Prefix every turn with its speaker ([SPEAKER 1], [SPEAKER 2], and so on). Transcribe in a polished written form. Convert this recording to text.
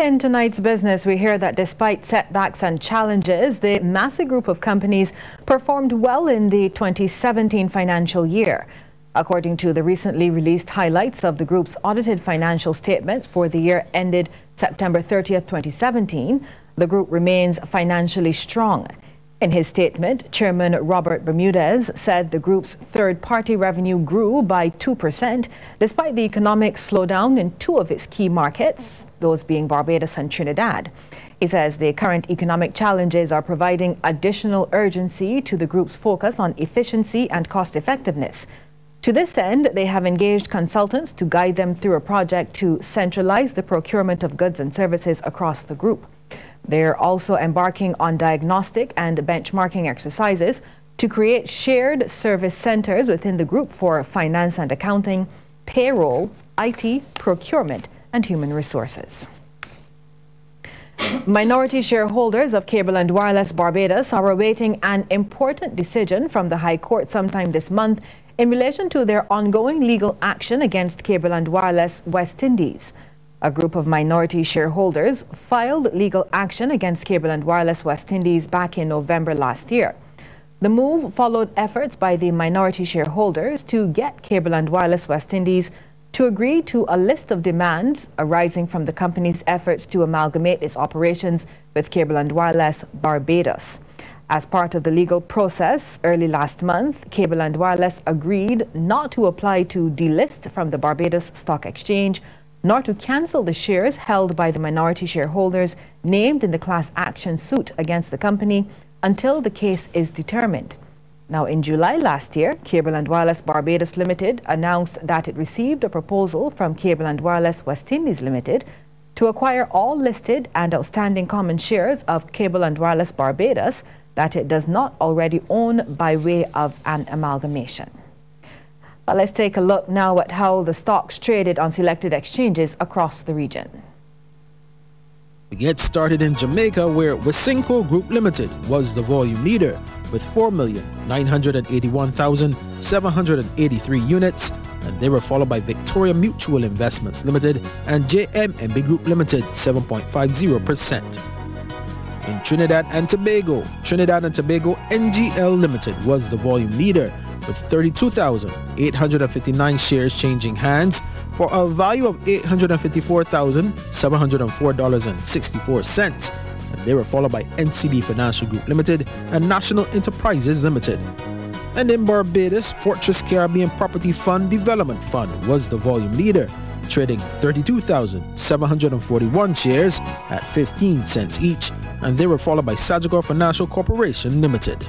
[SPEAKER 1] In tonight's business, we hear that despite setbacks and challenges, the Massey Group of companies performed well in the 2017 financial year. According to the recently released highlights of the group's audited financial statements for the year ended September 30th, 2017, the group remains financially strong. In his statement, Chairman Robert Bermudez said the group's third-party revenue grew by 2% despite the economic slowdown in two of its key markets, those being Barbados and Trinidad. He says the current economic challenges are providing additional urgency to the group's focus on efficiency and cost-effectiveness. To this end, they have engaged consultants to guide them through a project to centralize the procurement of goods and services across the group. They're also embarking on diagnostic and benchmarking exercises to create shared service centers within the group for finance and accounting, payroll, IT, procurement, and human resources. Minority shareholders of Cable and Wireless Barbados are awaiting an important decision from the High Court sometime this month in relation to their ongoing legal action against Cable and Wireless West Indies. A group of minority shareholders filed legal action against Cable and Wireless West Indies back in November last year. The move followed efforts by the minority shareholders to get Cable and Wireless West Indies to agree to a list of demands arising from the company's efforts to amalgamate its operations with Cable and Wireless Barbados. As part of the legal process, early last month, Cable and Wireless agreed not to apply to delist from the Barbados Stock Exchange, nor to cancel the shares held by the minority shareholders named in the class action suit against the company until the case is determined. Now, in July last year, Cable and Wireless Barbados Limited announced that it received a proposal from Cable and Wireless West Indies Limited to acquire all listed and outstanding common shares of Cable and Wireless Barbados that it does not already own by way of an amalgamation. Let's take a look now at how the stocks traded on selected exchanges across the region.
[SPEAKER 2] We get started in Jamaica, where Wisynco Group Limited was the volume leader with 4,981,783 units, and they were followed by Victoria Mutual Investments Limited and JMMB Group Limited 7.50%. In Trinidad and Tobago NGL Limited was the volume leader with 32,859 shares changing hands for a value of $854,704.64, and they were followed by NCB Financial Group Limited and National Enterprises Limited. And in Barbados, Fortress Caribbean Property Fund Development Fund was the volume leader, trading 32,741 shares at 15 cents each, and they were followed by Sagicor Financial Corporation Limited.